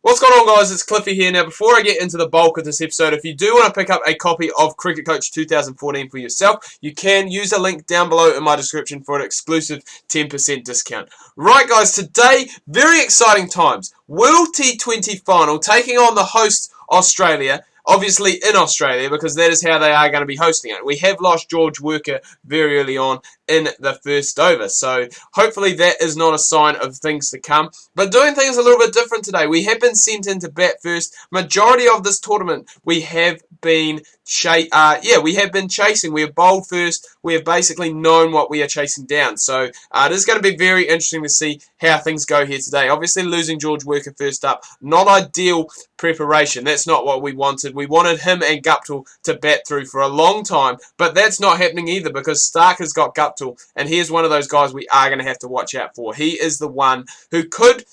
What's going on, guys? It's Cliffy here. Now, before I get into the bulk of this episode, if you do want to pick up a copy of Cricket Coach 2014 for yourself, you can use a link down below in my description for an exclusive 10% discount. Right, guys, today, very exciting times. World T20 Final, taking on the host Australia. Obviously in Australia, because that is how they are going to be hosting it. We have lost George Worker very early on in the first over, so hopefully that is not a sign of things to come. But doing things a little bit different today. We have been sent in to bat first. Majority of this tournament, we have been chasing. We have bowled first. We have basically known what we are chasing down. So it is going to be very interesting to see how things go here today. Obviously losing George Worker first up, not ideal preparation. That's not what we wanted. We wanted him and Guptill to bat through for a long time, but that's not happening either because Stark has got Guptill, and he is one of those guys we are going to have to watch out for. He is the one who could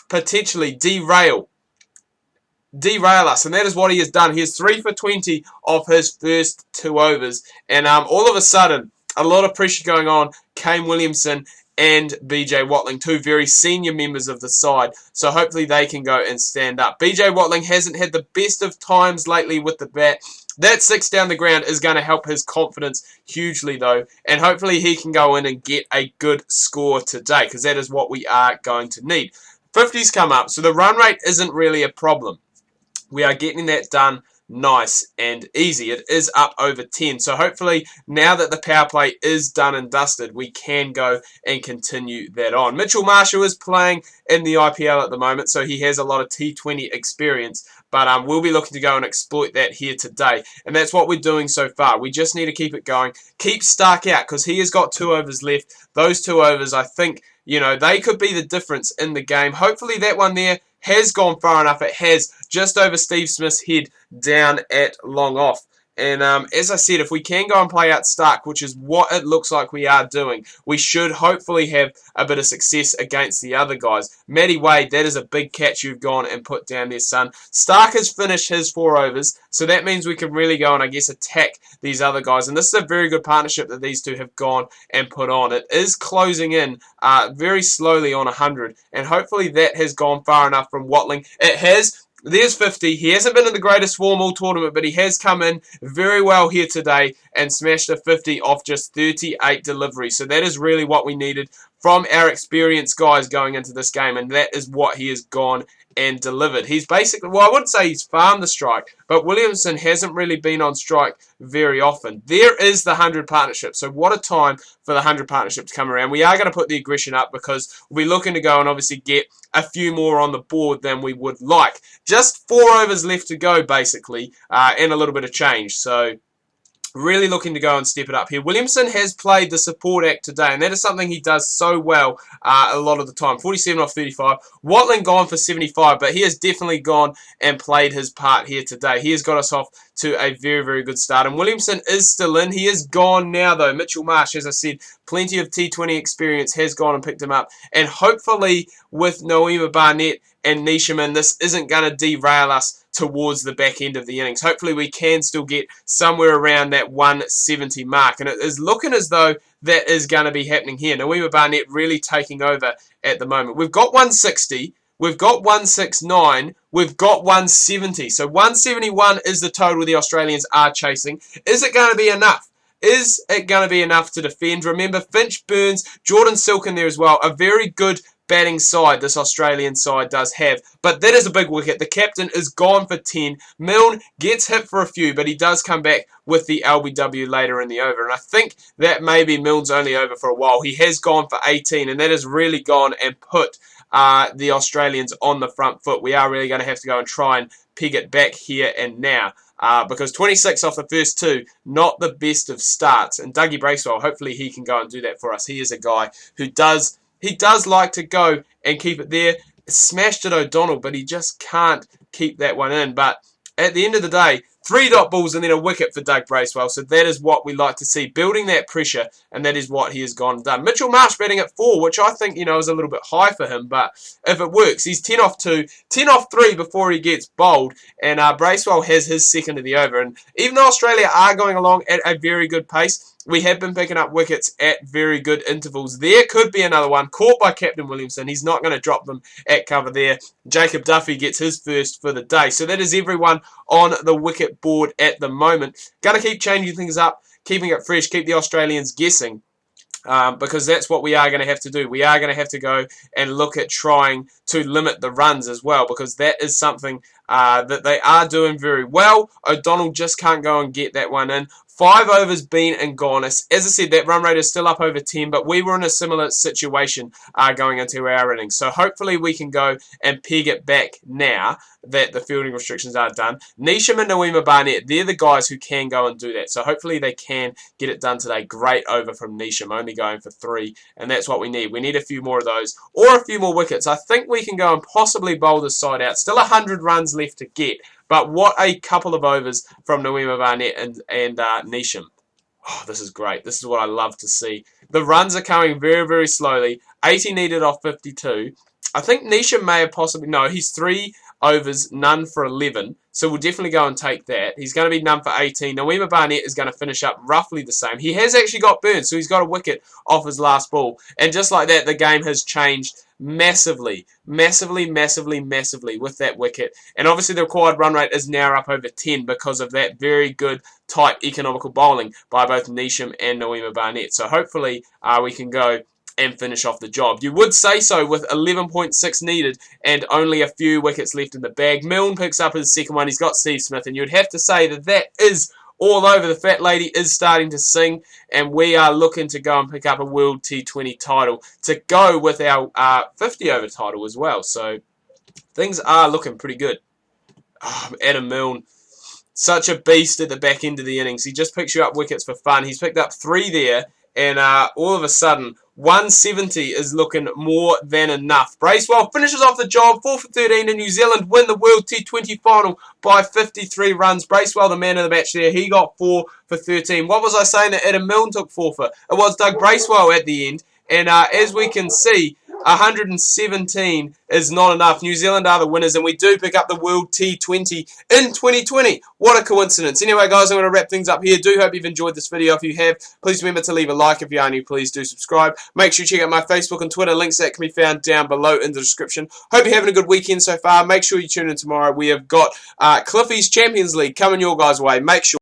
potentially derail us, and that is what he has done. He is 3 for 20 of his first 2 overs, and all of a sudden, a lot of pressure going on. Kane Williamson and BJ Watling, 2 very senior members of the side, so hopefully they can go and stand up. BJ Watling hasn't had the best of times lately with the bat. That 6 down the ground is going to help his confidence hugely, though, and hopefully he can go in and get a good score today, because that is what we are going to need. 50s come up, so the run rate isn't really a problem. We are getting that done nice and easy. It is up over 10, so hopefully now that the power play is done and dusted, we can go and continue that on. Mitchell Marshall is playing in the IPL at the moment, so he has a lot of T20 experience, but we'll be looking to go and exploit that here today, and that's what we're doing so far. We just need to keep it going, keep Stark out, because he has got 2 overs left. Those 2 overs, I think, they could be the difference in the game. Hopefully that one there has gone far enough. It has, just over Steve Smith's head down at long off. And as I said, if we can go and play out Stark, which is what it looks like we are doing, we should hopefully have a bit of success against the other guys. Matty Wade, that is a big catch you've gone and put down there, son. Stark has finished his 4 overs, so that means we can really go and, I guess, attack these other guys. And this is a very good partnership that these 2 have gone and put on. It is closing in very slowly on 100, and hopefully that has gone far enough from Watling. It has. There's 50. He hasn't been in the greatest form all tournament, but he has come in very well here today and smashed a 50 off just 38 deliveries. So that is really what we needed from our experienced guys going into this game, and that is what he has gone and delivered. He's basically, well, I wouldn't say he's farmed the strike, but Williamson hasn't really been on strike very often. There is the 100 partnership, so what a time for the 100 partnership to come around. We are going to put the aggression up because we're looking to go and obviously get a few more on the board than we would like. Just 4 overs left to go, basically, and a little bit of change, so really looking to go and step it up here. Williamson has played the support act today, and that is something he does so well a lot of the time. 47 off 35. Watling gone for 75, but he has definitely gone and played his part here today. He has got us off to a very, very good start. And Williamson is still in. He is gone now, though. Mitchell Marsh, as I said, plenty of T20 experience, has gone and picked him up. And hopefully with Noema Barnett and Nishaman, this isn't going to derail us towards the back end of the innings. Hopefully we can still get somewhere around that 170 mark, and it is looking as though that is going to be happening here. Noema Barnett really taking over at the moment. We've got 160, we've got 169, we've got 170, so 171 is the total the Australians are chasing. Is it going to be enough? Is it going to be enough to defend? Remember, Finch, Burns, Jordan Silk in there as well. A very good batting side this Australian side does have, but that is a big wicket. The captain is gone for 10. Milne gets hit for a few, but he does come back with the LBW later in the over, and I think that maybe Milne's only over for a while. He has gone for 18, and that has really gone and put the Australians on the front foot. We are really going to have to go and try and peg it back here and now. Because 26 off the first 2, not the best of starts. And Dougie Bracewell, hopefully he can go and do that for us. He is a guy who does like to go and keep it there. Smashed at O'Donnell, but he just can't keep that one in. But at the end of the day, 3 dot balls and then a wicket for Doug Bracewell. So that is what we like to see, building that pressure, and that is what he has gone and done. Mitchell Marsh batting at 4, which I think, is a little bit high for him, but if it works, he's 10 off 2, 10 off 3 before he gets bowled, and Bracewell has his second of the over. And even though Australia are going along at a very good pace, we have been picking up wickets at very good intervals. There could be another one caught by Captain Williamson. He's not going to drop them at cover there. Jacob Duffy gets his first for the day. So that is everyone on the wicket board at the moment. Going to keep changing things up, keeping it fresh, keep the Australians guessing. Because that's what we are going to have to do. We are going to have to go and look at trying to limit the runs as well, because that is something that they are doing very well. O'Donnell just can't go and get that one in. 5 overs been and gone. As I said, that run rate is still up over 10, but we were in a similar situation going into our innings. So hopefully we can go and peg it back now that the fielding restrictions are done. Neesham and Noema Barnett, they're the guys who can go and do that. So hopefully they can get it done today. Great over from Neesham, only going for 3, and that's what we need. We need a few more of those, or a few more wickets. I think we can go and possibly bowl this side out. Still 100 runs left to get. But what a couple of overs from Noema Barnett and Neesham. Oh, this is great. This is what I love to see. The runs are coming very, very slowly. 80 needed off 52. I think Neesham may have possibly... No, he's 3 overs, none for 11. So we'll definitely go and take that. He's going to be none for 18. Noema Barnett is going to finish up roughly the same. He has actually got burned, so he's got a wicket off his last ball. And just like that, the game has changed massively with that wicket. And obviously the required run rate is now up over 10 because of that very good, tight, economical bowling by both Neesham and Noema Barnett. So hopefully we can go and finish off the job. You would say so with 11.6 needed and only a few wickets left in the bag. Milne picks up his second one. He's got Steve Smith, and you'd have to say that that is all over. The fat lady is starting to sing, and we are looking to go and pick up a World T20 title to go with our 50-over title as well. So things are looking pretty good. Oh, Adam Milne, such a beast at the back end of the innings. He just picks you up wickets for fun. He's picked up 3 there, and all of a sudden 170 is looking more than enough. Bracewell finishes off the job, 4 for 13, and New Zealand win the World T20 Final by 53 runs. Bracewell, the man of the match there, he got 4 for 13. What was I saying that Adam Milne took 4 for? It was Doug Bracewell at the end, and as we can see, 117 is not enough. New Zealand are the winners, and we do pick up the World T20 in 2020. What a coincidence. Anyway, guys, I'm going to wrap things up here. Do hope you've enjoyed this video. If you have, please remember to leave a like. If you are new, please do subscribe. Make sure you check out my Facebook and Twitter. Links that can be found down below in the description. Hope you're having a good weekend so far. Make sure you tune in tomorrow. We have got Cliffy's Champions League coming your guys' way. Make sure